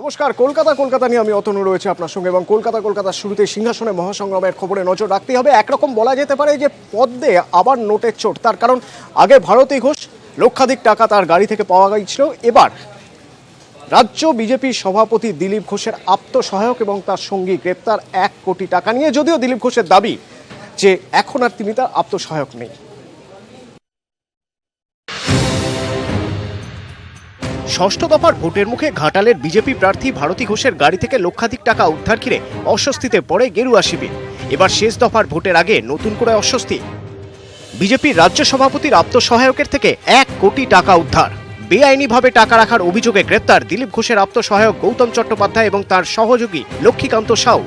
নমস্কার। কলকাতা নিয়ে আমি অতনু রয়েছে আপনার সঙ্গে এবং কলকাতার শুরুতে সিংহাসনে মহাসংগ্রামের খবরে নজর রাখতেই হবে। একরকম বলা যেতে পারে যে পদ্মে আবার নোটের চোট। তার কারণ আগে ভারতী ঘোষ লক্ষাধিক টাকা তার গাড়ি থেকে পাওয়া গিয়েছিল। এবার রাজ্য বিজেপির সভাপতি দিলীপ ঘোষের আত্মসহায়ক এবং তার সঙ্গী গ্রেপ্তার 1 কোটি টাকা নিয়ে। যদিও দিলীপ ঘোষের দাবি যে এখন আর তিনি তার আত্মসহায়ক নেই। ষষ্ঠ দফার ভোটের মুখে ঘাটালের বিজেপি প্রার্থী ভারতী ঘোষের গাড়ি থেকে লক্ষাধিক টাকা উদ্ধার ঘিরে অস্বস্তিতে পড়ে গেরুয়া শিবির। এবার শেষ দফার ভোটের আগে নতুন করে অস্বস্তি। বিজেপির রাজ্য সভাপতির আত্মসহায়কের থেকে 1 কোটি টাকা উদ্ধার। বেআইনিভাবে টাকা রাখার অভিযোগে গ্রেপ্তার দিলীপ ঘোষের আত্মসহায়ক গৌতম চট্টোপাধ্যায় এবং তার সহযোগী লক্ষ্মীকান্ত সাউ।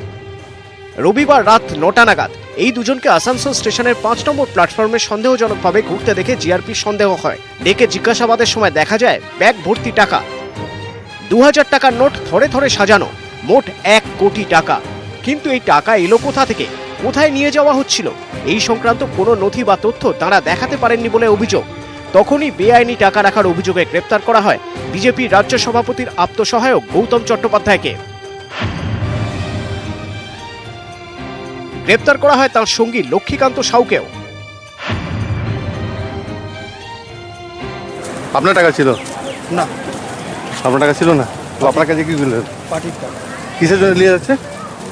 রবিবার রাত 9টা নাগাদ এই দুজনকে আসানসোল স্টেশনের 5 নম্বর প্ল্যাটফর্মে সন্দেহজনকভাবে ঘুরতে দেখে জিআরপির সন্দেহ হয়। ডেকে জিজ্ঞাসাবাদের সময় দেখা যায় ব্যাগ ভর্তি টাকা, 2000 টাকার নোট থরে থরে সাজানো, মোট 1 কোটি টাকা। কিন্তু এই টাকা এলো কোথা থেকে, কোথায় নিয়ে যাওয়া হচ্ছিল, এই সংক্রান্ত কোনো নথি বা তথ্য তারা দেখাতে পারেননি বলে অভিযোগ। তখনই বেআইনি টাকা রাখার অভিযোগে গ্রেপ্তার করা হয় বিজেপির রাজ্য সভাপতির আত্মসহায়ক গৌতম চট্টোপাধ্যায়কে। গ্রেপ্তার করা হয় তার সঙ্গী লক্ষ্মীকান্ত সাউকেও। আপনার টাকা ছিল না? আপনার টাকা ছিল না তো আপনার কাছে কি দিলেন? পার্টির টাকা। কিসের জন্য নিয়ে যাচ্ছে?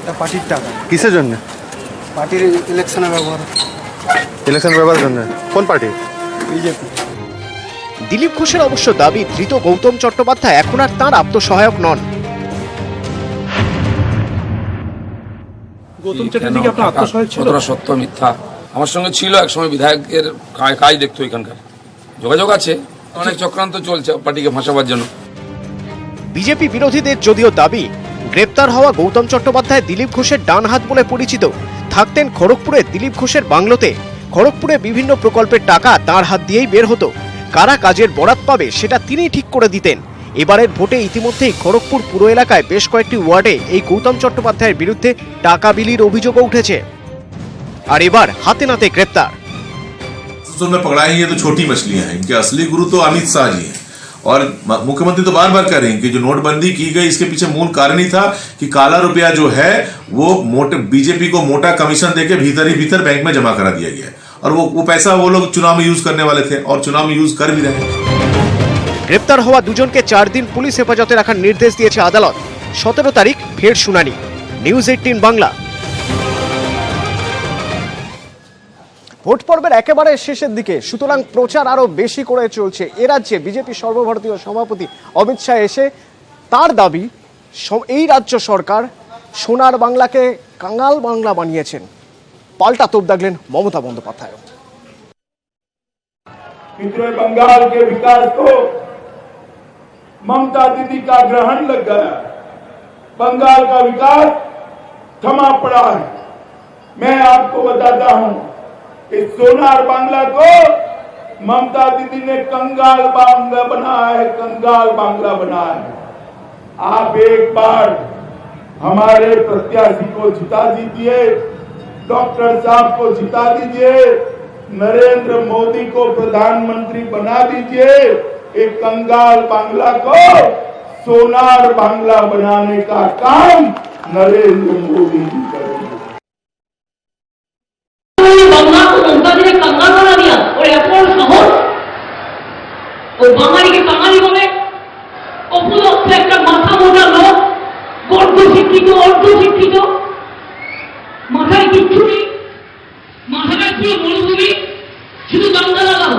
এটা পার্টির টাকা। কিসের জন্য? পার্টির ইলেকশনে ব্যবহার। ইলেকশন ব্যবহারের জন্য? কোন পার্টি? বিজেপি। দিলীপ ঘোষের অবশ্য দাবি ধৃত গৌতম চট্টোপাধ্যায় এখন আর তাঁর আত্মসহায়ক নন। গৌতম চ্যাটার্জি আপনার আত্মসহায়ক ছিল? কতটা সত্য মিথ্যা আমার সঙ্গে ছিল, একসময় বিধায়কের কাজ দেখতো, এখানকার যোগাযোগ আছে, অনেক চক্রান্ত চলছে পার্টিকে ফাঁসাবার জন্য। বিজেপি বিরোধীদের যদিও দাবি গ্রেপ্তার হওয়া গৌতম চট্টোপাধ্যায় দিলীপ ঘোষের ডান হাত বলে পরিচিত। থাকতেন খড়গপুরে দিলীপ ঘোষের বাংলোতে। খড়গপুরে বিভিন্ন প্রকল্পের টাকা তাঁর হাত দিয়েই বের হতো। কারা কাজের বরাত পাবে সেটা তিনিই ঠিক করে দিতেন। এবারের ভোটে ইতিমধ্যেই খড়গপুর পুর এলাকায় বেশ কয়েকটি ওয়ার্ডে এই গৌতম চট্টোপাধ্যায়ের বিরুদ্ধে টাকা বিলির অভিযোগও উঠেছে। আর এবার হাতে নাতে গ্রেপ্তার। तो में पकड़ाए ये तो छोटी मछलियां हैं, इनके असली गुरु तो अमित शाह जी हैं। और मुख्यमंत्री तो बार बार कह रहे हैं कि जो नोटबंदी की गई इसके पीछे मूल कारण ही था कि काला रुपया जो है वो बीजेपी को मोटा कमीशन देके भीतर ही भीतर बैंक में जमा करा दिया गया है और वो पैसा वो लोग चुनाव में यूज करने वाले थे और चुनाव में यूज कर भी रहे हैं। গ্রেপ্তার হওয়া দুজনকে 4 দিন পুলিশ হেফাজতে রাখার নির্দেশ দিয়েছে আদালত। 17 তারিখ ফের শুনানি। নিউজ 18 বাংলা। ভোট পর্বের একেবারে শেষের দিকে, সুতরাং প্রচার আরো বেশি করে চলছে। এ রাজ্যে বিজেপি সর্বভারতীয় সভাপতি অমিত শাহ এসে তার দাবি এই রাজ্য সরকার সোনার বাংলাকে কাঙ্গাল বাংলা বানিয়েছেন। পাল্টা তোপ দাগলেন মমতা বন্দ্যোপাধ্যায়। बंगाल के विकास को ममता दीदी का ग्रहण लग गया। बंगाल का विकास थमा पड़ा है। मैं आपको बताता हूं कि सोनार बांग्ला को ममता दीदी ने कंगाल बांग्ला बनाया है, कंगाल बांग्ला बनाया है। आप एक बार हमारे प्रत्याशी को जिता दीजिए, डॉक्टर साहब को जिता दीजिए, नरेंद्र मोदी को प्रधानमंत्री बना दीजिए। एक कंगाल बांग्ला को सोनार बांग्ला बनाने का काम नरेंद्र मोदी जी करेंगे। बांग्ला को ममता जी ने कंगाल बना दिया और एत बड़ साहस, और बाঙালি के बाঙালি বলে অপদস্থ একটা মাথা মোটা লোক, গর্ধ শিক্ষিত অর্ধ শিক্ষিত, মাথায় কিচ্ছু নেই, মাথাটা পুরো মরুভূমি, শুধু দাঙ্গা লাগাও,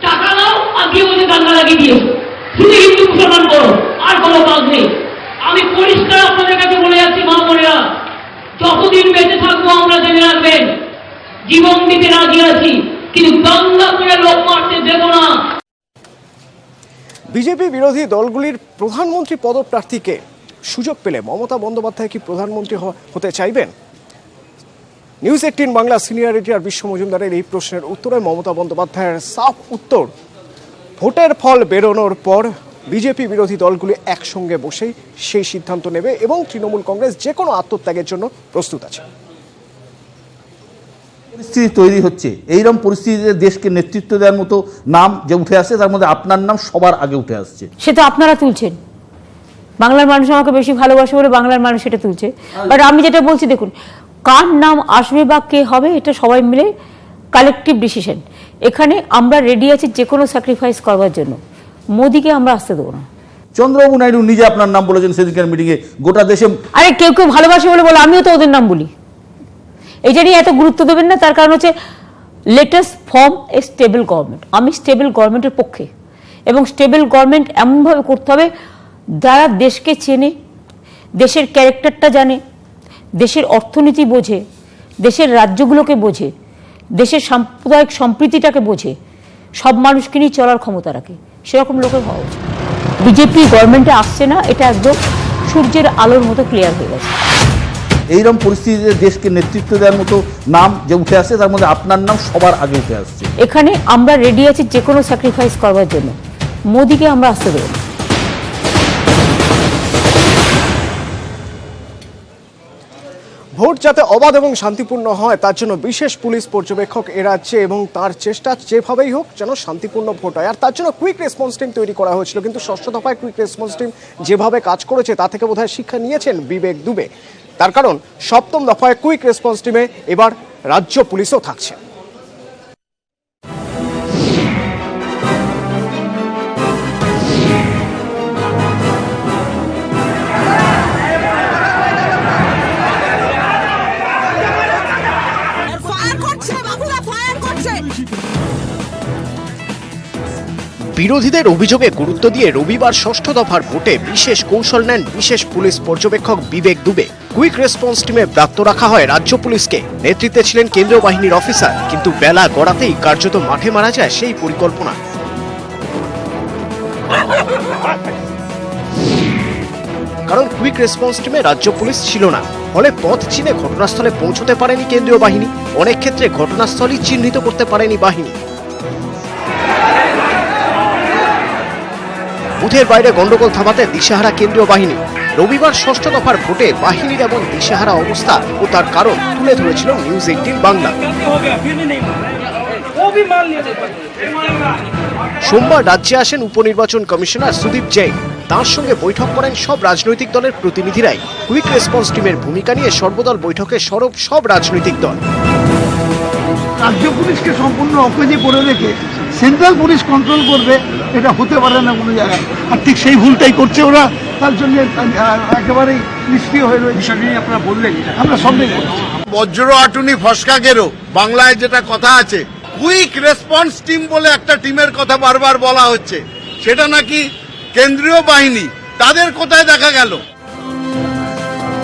টাকা দাও আর দিয়ে বলে দাঙ্গা লাগিয়ে দিয়েছো, শুধু হিন্দু মুসলমান করো, আর কোনো কাজ নেই। আমি পরিষ্কার আপনাদের কাছে বলে যাচ্ছি মা বোনেরা, যতদিন বেঁচে থাকবো আমরা জেনে রাখবেন জীবন দিতে রাজি আছি, কিন্তু দাঙ্গা করে লোক মারতে দেব না। বিজেপি বিরোধী দলগুলির প্রধানমন্ত্রী পদপ্রার্থীকে সুযোগ পেলে মমতা বন্দ্যোপাধ্যায় কি প্রধানমন্ত্রী হতে চাইবেন? নিউজ 18 বাংলা সিনিয়র এডিটর বিশ্ব মজুমদারের এই প্রশ্নের উত্তরে মমতা বন্দ্যোপাধ্যায়ের সাফ উত্তর, ভোটের ফল বেরোনোর পর বিজেপি বিরোধী দলগুলি একসঙ্গে বসেই সেই সিদ্ধান্ত নেবে এবং তৃণমূল কংগ্রেস যে কোনো আত্মত্যাগের জন্য প্রস্তুত আছে। পরিস্থিতি তৈরি হচ্ছে, এইরকম পরিস্থিতিতে দেশকে নেতৃত্ব দেওয়ার মতো নাম যে উঠে আসছে তার মধ্যে আপনার নাম সবার আগে উঠে আসছে। সেটা আপনারা তুলছেন। বাংলার মানুষ আমাকে বেশি ভালোবাসে বলে বাংলার মানুষ এটা তুলছে। বাট আমি যেটা বলছি, দেখুন কার নাম আসবে বা কে হবে এটা সবাই মিলে কালেকটিভ ডিসিশন। এখানে আমরা রেডি আছি যে কোনো স্যাক্রিফাইস করবার জন্য, মোদিকে আমরা আসতে দেবো না। চন্দ্রবাবু নাইডু নিজে আপনার নাম বলেছেন সেদিনকার মিটিংয়ে, গোটা দেশে। আরে কেউ কেউ ভালোবাসে বলে বলে আমিও তো ওদের নাম বলি। এটা নিয়ে এত গুরুত্ব দেবেন না, তার কারণ হচ্ছে লেটেস্ট ফর্ম এ স্টেবল গভর্নমেন্ট। আমি স্টেবল গভর্নমেন্টের পক্ষে, এবং স্টেবল গভর্নমেন্ট এমনভাবে করতে হবে যারা দেশকে চেনে, দেশের ক্যারেক্টারটা জানে, দেশের অর্থনীতি বোঝে, দেশের রাজ্যগুলোকে বোঝে, দেশের সাম্প্রদায়িক সম্প্রীতিটাকে বোঝে, সব মানুষকে নিয়ে চলার ক্ষমতা রাখে, সেরকম লোকের হওয়া উচিত। বিজেপি গভর্নমেন্টে আসছে না, এটা একদম সূর্যের আলোর মতো ক্লিয়ার হয়ে গেছে। এইরকম পরিস্থিতিতে দেশকে নেতৃত্ব দেওয়ার মতো নাম যে উঠে আসছে, তার মধ্যে আপনার নাম সবার আগে উঠে আসছে। এখানে আমরা রেডি আছি যে কোনো স্যাক্রিফাইস করবার জন্য, মোদিকে আমরা আসতে দেবো না। ভোট যাতে অবাধ এবং শান্তিপূর্ণ হয় তার জন্য বিশেষ পুলিশ পর্যবেক্ষক এ রাজ্যে, এবং তার চেষ্টা যেভাবেই হোক যেন শান্তিপূর্ণ ভোট হয়। আর তার জন্য কুইক রেসপন্স টিম তৈরি করা হয়েছিল, কিন্তু ষষ্ঠ দফায় কুইক রেসপন্স টিম যেভাবে কাজ করেছে তা থেকে বোধহয় শিক্ষা নিয়েছেন বিবেক দুবে। তার কারণ সপ্তম দফায় কুইক রেসপন্স টিমে এবার রাজ্য পুলিশও থাকছে। বিরোধীদের অভিযোগে গুরুত্ব দিয়ে রবিবার ষষ্ঠ দফার ভোটে বিশেষ কৌশল নেন বিশেষ পুলিশ পর্যবেক্ষক বিবেক দুবে। কুইক রেসপন্স টিমে ব্যাপ্ত রাখা হয় রাজ্য পুলিশকে। নেতৃত্বে ছিলেন কেন্দ্রীয় বাহিনীর অফিসার, কিন্তু বেলা গড়াতেই কার্যত মাঠে মারা যায় সেই পরিকল্পনা। কারণ কুইক রেসপন্স টিমে রাজ্য পুলিশ ছিল না, ফলে পথ চিনে ঘটনাস্থলে পৌঁছতে পারেনি কেন্দ্রীয় বাহিনী। অনেক ক্ষেত্রে ঘটনাস্থলই চিহ্নিত করতে পারেনি বাহিনী। বুথের বাইরে গন্ডগোল থামাতে দিশেহারা কেন্দ্রীয় বাহিনী। রবিবার ষষ্ঠ দফার ভোটে বাহিনীর এমন দিশেহারা অবস্থা ও তার কারণ তুলে ধরেছিল নিউজ 18 বাংলা। সোমবার রাজ্যে আসেন উপনির্বাচন কমিশনার সুদীপ জৈন। তার সঙ্গে বৈঠক করেন সব রাজনৈতিক দলের প্রতিনিধিরাই। কুইক রেসপন্স টিমের ভূমিকা নিয়ে সর্বদল বৈঠকে সরব সব রাজনৈতিক দল। রাজ্য পুলিশকে সম্পূর্ণ অকেজে করে রেখে সেন্ট্রাল পুলিশ কন্ট্রোল করবে, এটা হতে পারে না কোনো জায়গায়। আর ঠিক সেই ভুলটাই করছে ওরা, তার জন্য একেবারেই নিষ্ক্রিয় হয়ে রয়েছে। বিষয়টি আপনারা বললেন, আমরা সবটাই বলছি। বজ্র আটুনি ফসকা গেরো, বাংলায় যেটা কথা আছে, কুইক রেসপন্স টিম বলে একটা টিমের কথা বারবার বলা হচ্ছে, সেটা নাকি কেন্দ্রীয় বাহিনী, তাদের কোথায় দেখা গেল?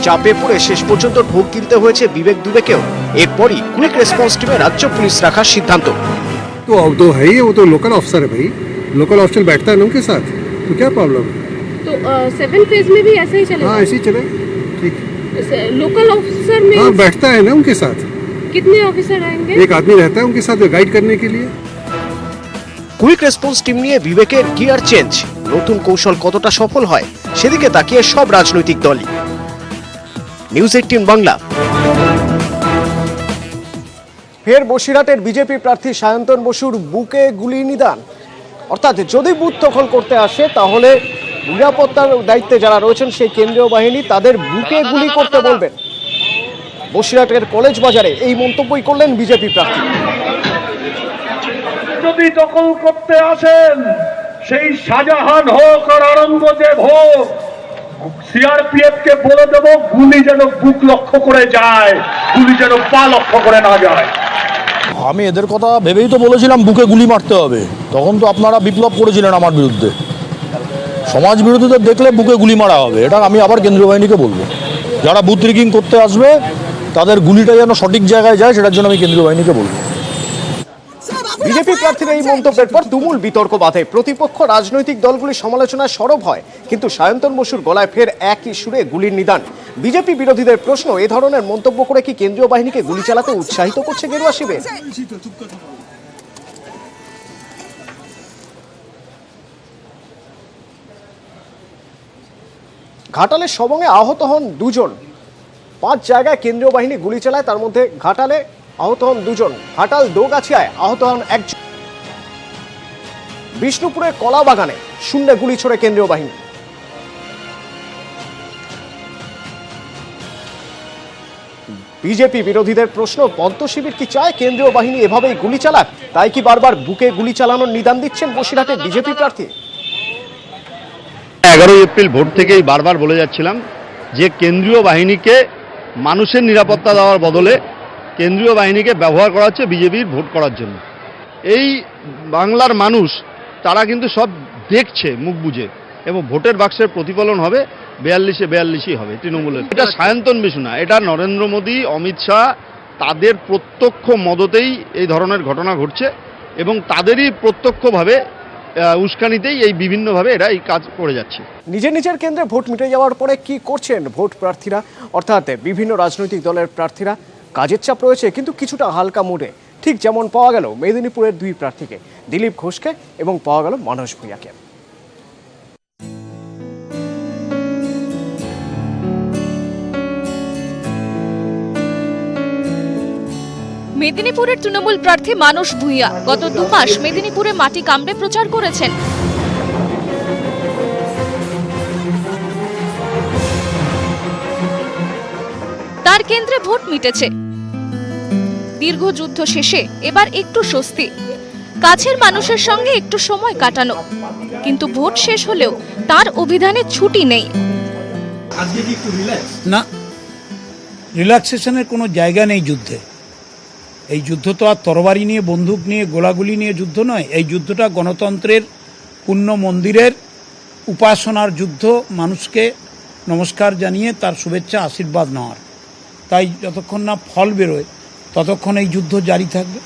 চাপে পড়ে শেষ পর্যন্ত ঢোক গিলতে হয়েছে বিবেক দুবেকেও। এরপরই কুইক রেসপন্স টিমে রাজ্য পুলিশ রাখার সিদ্ধান্ত। तो अब तो है ही, वो तो लोकल ऑफिसर है भाई, लोकल ऑफिसर बैठता है ना उनके साथ, तो क्या प्रॉब्लम? तो 7 फेज में भी ऐसा ही चलेगा? हाँ ऐसे ही चले, ठीक। लोकल ऑफिसर में हाँ बैठता है ना उनके साथ, कितने ऑफिसर आएंगे? एक आदमी रहता है उनके साथ गाइड करने के लिए। কুইক রেসপন্স টিম নিয়ে বিবেকের গিয়ার চেঞ্জ, নতুন কৌশল কতটা সফল হয় সেদিকে তাকিয়ে সব রাজনৈতিক দলই। নিউজ 18 বাংলা। ফের বসিরহাটের বিজেপি প্রার্থী সায়ন্তন বসুর বুকে গুলি নিদান। অর্থাৎ যদি বুথ দখল করতে আসে তাহলে নিরাপত্তার দায়িত্বে যারা রয়েছেন সেই কেন্দ্রীয় বাহিনী তাদের বুকে গুলি করতে বলবেন। বসিরহাটের কলেজ বাজারে এই মন্তব্যই করলেন বিজেপি প্রার্থী। যদি দখল করতে আসেন, সেই শাহজাহান হোক আর আওরঙ্গজেব হোক, সিআরপিএফ কে বলে দেবো গুলি যেন বুক লক্ষ্য করে যায়, গুলি যেন পা লক্ষ্য করে না যায়। আমি এদের কথা ভেবেই তো বলেছিলাম বুকে গুলি মারতে হবে, তখন তো আপনারা বিপ্লব করেছিলেন আমার বিরুদ্ধে। সমাজ বিরোধীদের দেখলে বুকে গুলি মারা হবে, এটা আমি আবার কেন্দ্রীয় বাহিনীকে বলবো। যারা বুথ রিগিং করতে আসবে তাদের গুলিটা যেন সঠিক জায়গায় যায়, সেটার জন্য আমি কেন্দ্রীয় বাহিনীকে বলবো। বিজেপি প্রার্থীর এই মন্তব্যের পর তুমুল বিতর্ক বাধে। প্রতিপক্ষ রাজনৈতিক দলগুলি সমালোচনায় সরব হয়, কিন্তু সায়ন্তন বসুর গলায় ফের একই সুরে গুলির নিদান। বিজেপি বিরোধীদের প্রশ্ন, এ ধরনের মন্তব্য করে কি কেন্দ্রীয় বাহিনীকে গুলি চালাতে উৎসাহিত করছে গেরুয়া শিবির? ঘাটালের সবংয়ে আহত হন 2 জন। 5 জায়গায় কেন্দ্রীয় বাহিনী গুলি চালায়, তার মধ্যে ঘাটালে আহত হন 2 জন। ঘাটাল দোগাছিয়ায় আহত হন 1 জন। বিষ্ণুপুরের কলা বাগানে শূন্যে গুলি ছোড়ে কেন্দ্রীয় বাহিনী। বিজেপি বিরোধীদের প্রশ্ন, পদ্ম শিবির কি চায় কেন্দ্রীয় বাহিনী এভাবেই গুলি চালাক? তাই কি বারবার বুকে গুলি চালানোর নিদান দিচ্ছেন বসিরহাটের বিজেপি প্রার্থী? 11 এপ্রিল ভোট থেকেই বারবার বলে যাচ্ছিলাম যে কেন্দ্রীয় বাহিনীকে মানুষের নিরাপত্তা দেওয়ার বদলে কেন্দ্রীয় বাহিনীকে ব্যবহার করা হচ্ছে বিজেপির ভোট করার জন্য। এই বাংলার মানুষ তারা কিন্তু সব দেখছে মুখ বুঝে, এবং ভোটের বাক্সের প্রতিফলন হবে 42-42 হবে তৃণমূলের। এটা সায়ন্তন বিশু না, এটা নরেন্দ্র মোদী, অমিত শাহ তাদের প্রত্যক্ষ মদতেই এই ধরনের ঘটনা ঘটছে, এবং তাদেরই প্রত্যক্ষভাবে উস্কানিতেই এই বিভিন্নভাবে এরা এই কাজ করে যাচ্ছে। নিজের নিজের কেন্দ্রে ভোট মিটে যাওয়ার পরে কি করছেন ভোট প্রার্থীরা, অর্থাৎ বিভিন্ন রাজনৈতিক দলের প্রার্থীরা? কাজের চাপ রয়েছে কিন্তু কিছুটা হালকা মুডে, ঠিক যেমন পাওয়া গেল মেদিনীপুরের দুই প্রার্থীকে, দিলীপ ঘোষকে এবং পাওয়া গেল মানস ভূঁইয়াকে। মেদিনীপুরের তৃণমূল প্রার্থী মানস ভূঁইয়া গত 2 মাস মেদিনীপুরে মাটি কামড়ে প্রচার করেছেন। তার কেন্দ্রে ভোট মিটেছে। দীর্ঘ যুদ্ধ শেষে এবার একটু স্বস্তি, কাছের মানুষের সঙ্গে একটু সময় কাটানো। কিন্তু ভোট শেষ হলেও তার অভিধানে ছুটি নেই। আজকে কি একটু রিল্যাক্স? না, রিল্যাক্সেশনের কোনো জায়গা নেই যুদ্ধে। এই যুদ্ধ তো আর তরবারি নিয়ে, বন্দুক নিয়ে, গোলাগুলি নিয়ে যুদ্ধ নয়। এই যুদ্ধটা গণতন্ত্রের পূর্ণ মন্দিরের উপাসনার যুদ্ধ, মানুষকে নমস্কার জানিয়ে তার শুভেচ্ছা আশীর্বাদ নেওয়ার। তাই যতক্ষণ না ফল বেরোয় ততক্ষণ এই যুদ্ধ জারি থাকবে।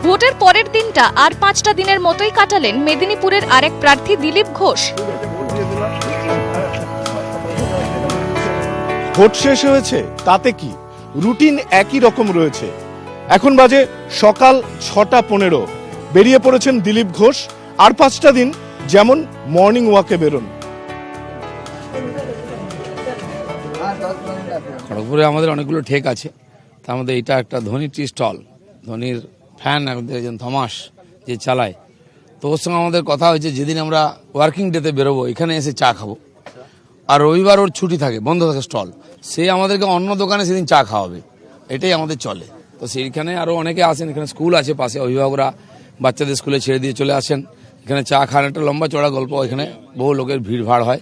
ভোটের পরের দিনটা আর 5টা দিনের মতোই কাটালেন মেদিনীপুরের আরেক প্রার্থী দিলীপ ঘোষ। ভোট শেষ হয়েছে তাতে কি, রুটিন একই রকম রয়েছে। এখন বাজে সকাল 6:15, বেরিয়ে পড়েছেন দিলীপ ঘোষ। আর 5টা দিন যেমন মর্নিং ওয়াকে বেরোন। খড়গপুরে আমাদের অনেকগুলো ঠেক আছে, তার মধ্যে এটা একটা ধোনি টি স্টল, ধোনির ফ্যান একজন থমাস যে চালায়, তো ওর সঙ্গে আমাদের কথা হয়েছে যেদিন আমরা ওয়ার্কিং ডেতে বেরোবো এখানে এসে চা খাবো, আর রবিবার ওর ছুটি থাকে, বন্ধ থাকে স্টল, সে আমাদেরকে অন্য দোকানে সেদিন চা খাওয়াবে, এটাই আমাদের চলে। তো সেইখানে আরও অনেকে আসেন, এখানে স্কুল আছে পাশে, অভিভাবকরা বাচ্চাদের স্কুলে ছেড়ে দিয়ে চলে আসেন, এখানে চা খান, একটা লম্বা চড়া গল্প, এখানে বহু লোকের ভিড় ভাড় হয়।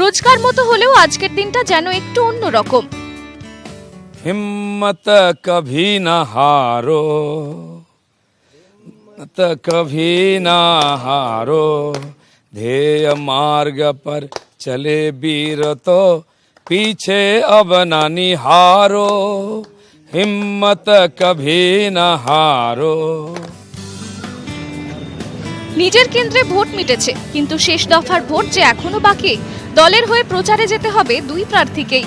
রোজকার মতো হলেও আজকের দিনটা যেন একটু অন্যরকম। हिम्मत कभी न हारो, कभी न हारो, ध्येय मार्ग पर चले वीर तो पीछे अब न निहारो, हिम्मत कभी न हारो। নিজের কেন্দ্রে ভোট মিটেছে, কিন্তু শেষ দফার ভোট যে এখনো বাকি। দলের হয়ে প্রচারে যেতে হবে দুই প্রার্থীকেই।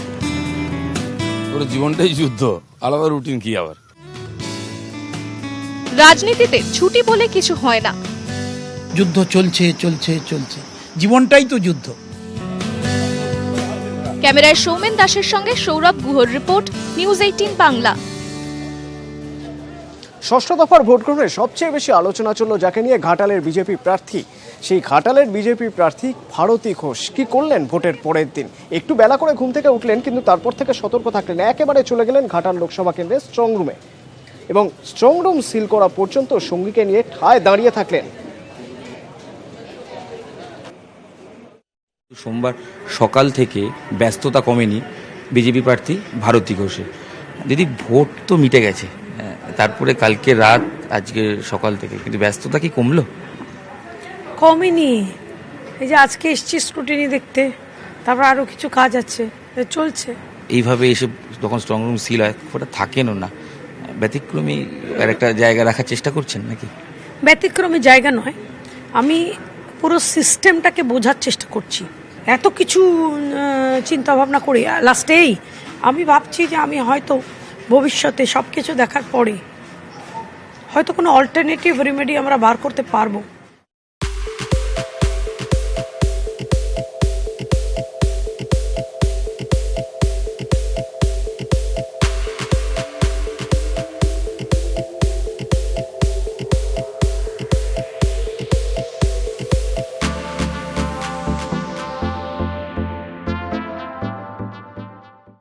পুরো জীবনটাই যুদ্ধ, আলাদা রুটিন কি আবার? রাজনীতিতে ছুটি বলে কিছু হয় না, যুদ্ধ চলছে চলছে চলছে, জীবনটাই তো যুদ্ধ। ক্যামেরায় সৌমেন দাসের সঙ্গে সৌরভ গুহর রিপোর্ট, নিউজ 18 বাংলা। ষষ্ঠ দফার ভোট গ্রহণে সবচেয়ে বেশি আলোচনা চলল যাকে নিয়ে, ঘাটালের বিজেপি প্রার্থী। সেই ঘাটালের বিজেপি প্রার্থী ভারতী ঘোষ কি করলেন ভোটের পরের দিন? একটু বেলা করে ঘুম থেকে উঠলেন, কিন্তু তারপর থেকে সতর্ক থাকলেন। একেবারে চলে গেলেন ঘাটাল লোকসভা কেন্দ্রের স্ট্রং রুমে, এবং স্ট্রং রুম সিল করা পর্যন্ত সঙ্গীকে নিয়ে ঠায় দাঁড়িয়ে থাকলেন। সোমবার সকাল থেকে ব্যস্ততা কমেনি বিজেপি প্রার্থী ভারতী ঘোষের। যদি ভোট তো মিটে গেছে, তারপরে কালকে রাত, আজকে সকাল থেকে, কিন্তু ব্যস্ততা কি কমলো? কমেনি। এই যে আজকে এসছি স্ক্রুটিনি দেখতে, তারপর আরো কিছু কাজ আছে, চলছে। এইভাবে এসে যখন স্ট্রং রুম সিল হয় ওটা থাকেনও না, ব্যতিক্রমী আর একটা জায়গা রাখার চেষ্টা করছেন নাকি? ব্যতিক্রমী জায়গা নয়, আমি পুরো সিস্টেমটাকে বোঝার চেষ্টা করছি। এত কিছু চিন্তা ভাবনা করি, লাস্টেই আমি ভাবছি যে আমি হয়তো ভবিষ্যতে সব কিছু দেখার পরে হয়তো কোনো অল্টারনেটিভ রেমেডি আমরা বার করতে পারবো।